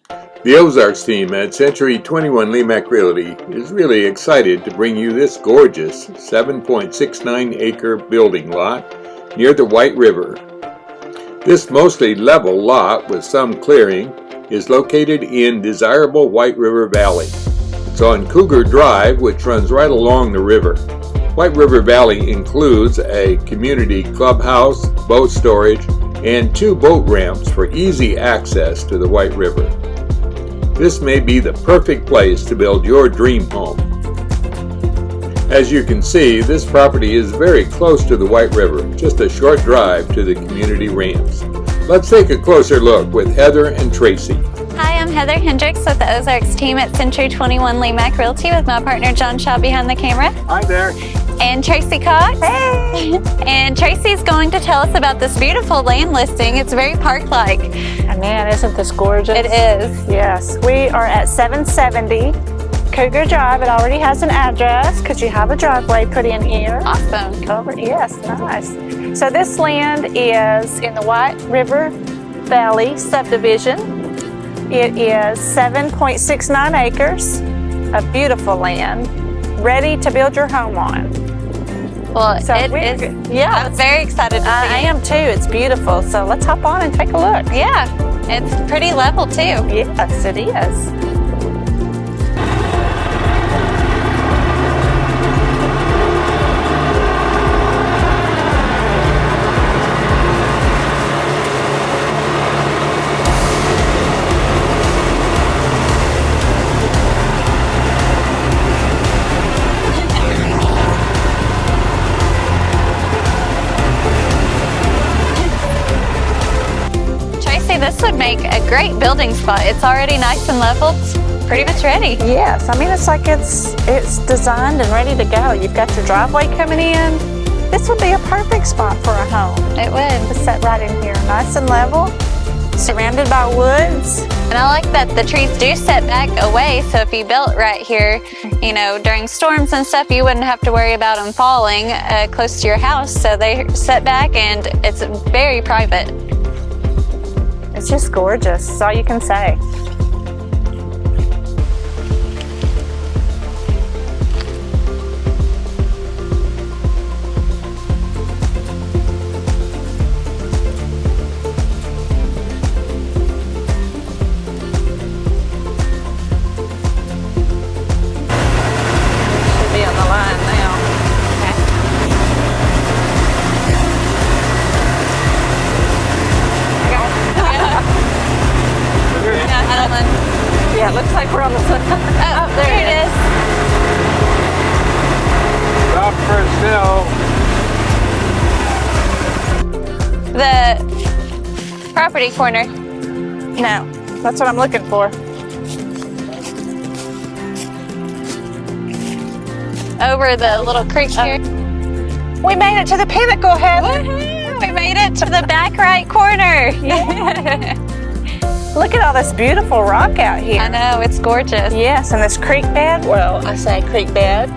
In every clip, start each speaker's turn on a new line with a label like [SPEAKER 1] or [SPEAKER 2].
[SPEAKER 1] The Ozarks team at Century 21 Lemac Realty is really excited to bring you this gorgeous 7.69 acre building lot near the White River. This mostly level lot with some clearing is located in desirable White River Valley. It's on Cougar Drive, which runs right along the river. White River Valley includes a community clubhouse, boat storage, and 2 boat ramps for easy access to the White River. This may be the perfect place to build your dream home. As you can see, this property is very close to the White River, just a short drive to the community ramps. Let's take a closer look with Heather and Tracy.
[SPEAKER 2] Hi, I'm Heather Hendricks with the Ozarks team at Century 21 Lemac Realty with my partner John Shaw behind the camera.
[SPEAKER 3] Hi there.
[SPEAKER 2] And Tracy Cox.
[SPEAKER 4] Hey!
[SPEAKER 2] And Tracy's going to tell us about this beautiful land listing. It's very park-like.
[SPEAKER 4] Oh, man, isn't this gorgeous?
[SPEAKER 2] It is.
[SPEAKER 4] Yes, we are at 770 Cougar Drive. It already has an address because you have a driveway put in here.
[SPEAKER 2] Awesome.
[SPEAKER 4] Covered. Yes, nice. So this land is in the White River Valley subdivision. It is 7.69 acres of beautiful land, ready to build your home on.
[SPEAKER 2] Well,
[SPEAKER 4] So
[SPEAKER 2] it
[SPEAKER 4] we're
[SPEAKER 2] is.
[SPEAKER 4] good. Yeah.
[SPEAKER 2] I'm very excited to see
[SPEAKER 4] I
[SPEAKER 2] it.
[SPEAKER 4] am too. It's beautiful. So let's hop on and take a look.
[SPEAKER 2] Yeah, it's pretty level too.
[SPEAKER 4] Yes, it is.
[SPEAKER 2] Tracy, this would make a great building spot. It's already nice and leveled. It's pretty much ready.
[SPEAKER 4] Yes, I mean it's like it's designed and ready to go. You've got your driveway coming in. This would be a perfect spot for a home.
[SPEAKER 2] It would.
[SPEAKER 4] It's set right in here, nice and level, surrounded by woods.
[SPEAKER 2] And I like that the trees do set back away, so if you built right here, you know, during storms and stuff, you wouldn't have to worry about them falling close to your house. So they set back and it's very private.
[SPEAKER 4] It's just gorgeous. That's all you can say. Should be on the line now.
[SPEAKER 2] Yeah, I don't know.
[SPEAKER 4] Yeah, it looks like we're on the side.
[SPEAKER 2] Oh, there it is.
[SPEAKER 3] Stop for sale.
[SPEAKER 2] The property corner.
[SPEAKER 4] No, that's what I'm looking for.
[SPEAKER 2] Over the little creek here.
[SPEAKER 4] We made it to the pinnacle, Heather.
[SPEAKER 2] Woohoo! We made it to the back right corner.
[SPEAKER 4] Look at all this beautiful rock out here.
[SPEAKER 2] I know, it's gorgeous.
[SPEAKER 4] Yes, and this creek bed. Well, I say creek bed.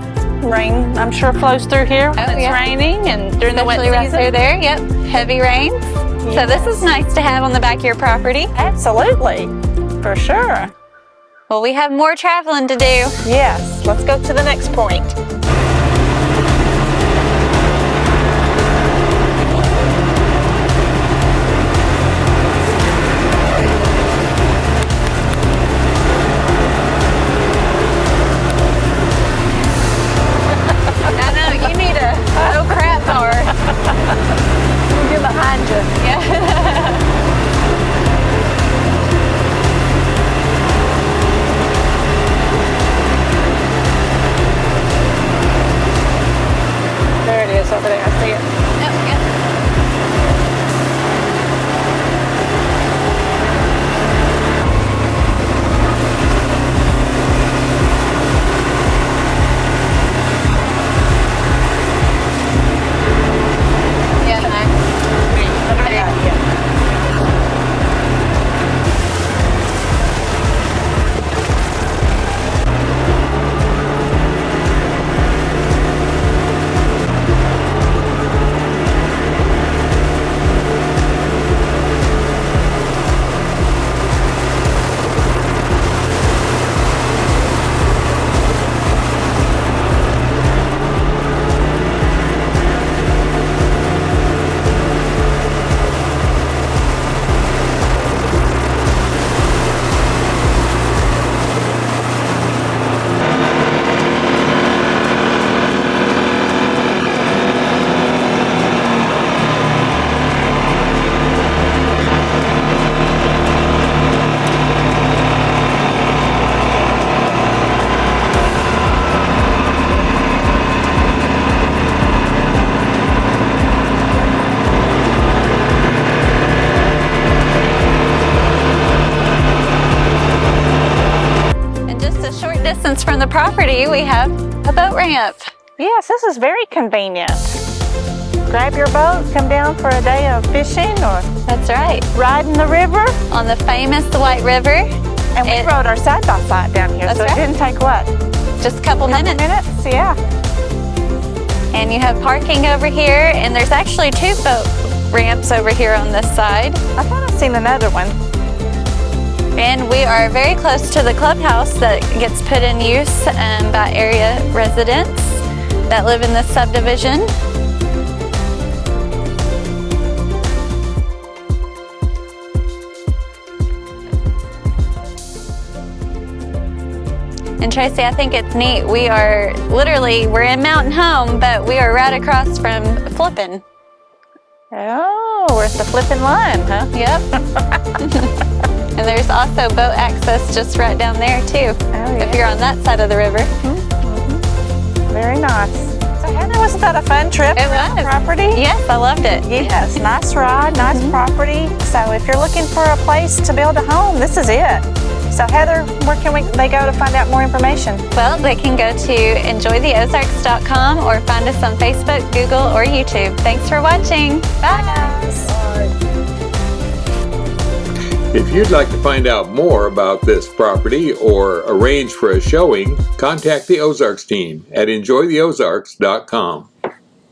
[SPEAKER 4] Rain, I'm sure, flows through here when it's raining and during the wet
[SPEAKER 2] Especially right
[SPEAKER 4] season.
[SPEAKER 2] through there, yep. Heavy rains. So this is nice to have on the back of your property.
[SPEAKER 4] Absolutely, for sure.
[SPEAKER 2] Well, we have more traveling to do.
[SPEAKER 4] Yes, let's go to the next point.
[SPEAKER 2] I know, you need a oh crap car.
[SPEAKER 4] We'll get behind you.
[SPEAKER 2] Yeah. distance from the property, we have a boat ramp.
[SPEAKER 4] Yes, this is very convenient. Grab your boat, come down for a day of fishing or
[SPEAKER 2] That's right.
[SPEAKER 4] riding the river.
[SPEAKER 2] On the famous White River.
[SPEAKER 4] And we rode our side-by-side down here,
[SPEAKER 2] That's
[SPEAKER 4] so
[SPEAKER 2] right.
[SPEAKER 4] it didn't take what?
[SPEAKER 2] Just a couple minutes.
[SPEAKER 4] Yeah.
[SPEAKER 2] And you have parking over here, and there's actually 2 boat ramps over here on this side.
[SPEAKER 4] I thought I'd seen another one.
[SPEAKER 2] And we are very close to the clubhouse that gets put in use by area residents that live in this subdivision. And Tracy, I think it's neat. We are literally, we're in Mountain Home, but we are right across from Flippin'.
[SPEAKER 4] Oh, we're at the Flippin' Line, huh?
[SPEAKER 2] Yep. And there's also boat access just right down there too, if you're on that side of the river.
[SPEAKER 4] Very nice. So Heather, wasn't that a fun trip?
[SPEAKER 2] It
[SPEAKER 4] around the
[SPEAKER 2] was.
[SPEAKER 4] property?
[SPEAKER 2] Yes, I loved it.
[SPEAKER 4] Yes, nice ride, nice property. So if you're looking for a place to build a home, this is it. So Heather, where can they go to find out more information?
[SPEAKER 2] Well, they can go to enjoytheozarks.com or find us on Facebook, Google, or YouTube. Thanks for watching. Bye, guys.
[SPEAKER 1] If you'd like to find out more about this property or arrange for a showing, contact the Ozarks team at enjoytheozarks.com.